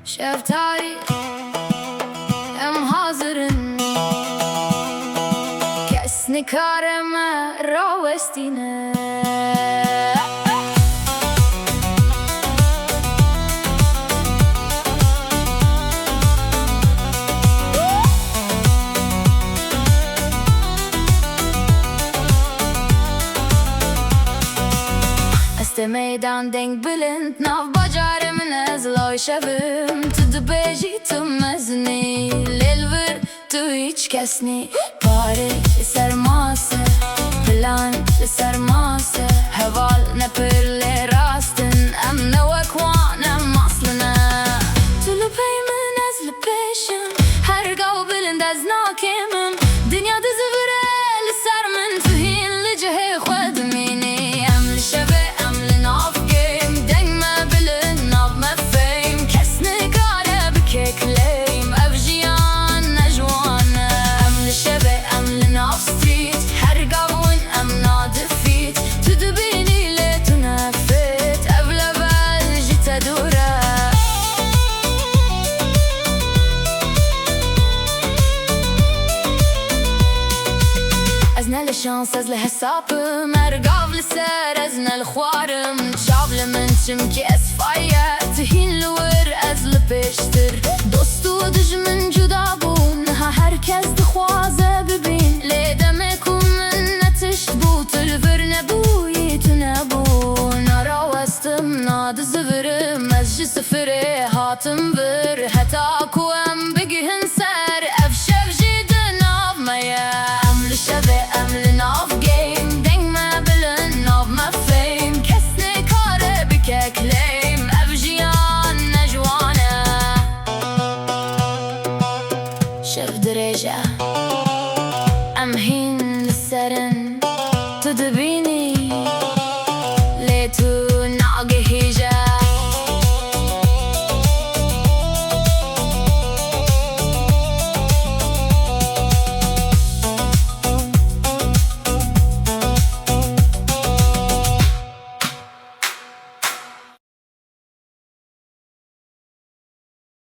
شفتاری ام حاضرن کس نکارم راوستینه Este meydan denk bilind nav bacarım nezloy şevim Tudu beji tu mezni Lelvir tu hiç kesni Pari sermase Plan sermase Heval ne pirle rastin Em ne vekwan em aslına Tulu peymin ezli peşim Her gav bilind ez nakimim Dünya dizi virel sermin Tuhin li cehe khvedmini Em li şeve شانس از لحسابم ارقاف لسر از نالخوارم شابل من چمکی اسفایت هین لور از لپشتر دوست و دجمن جدا بون ها herkes دخوازه ببین لیدمکم من نتشت بو تلفر نبوی تو نبون نراوستم ناد زفرم از جی سفره هاتم ور حتا کوم بگهن سر افشف جیدن آف میم لشبه Love game, denk me bilin of my fame Kesne kare bike claim Evjian nejwana Shev dereja Am hin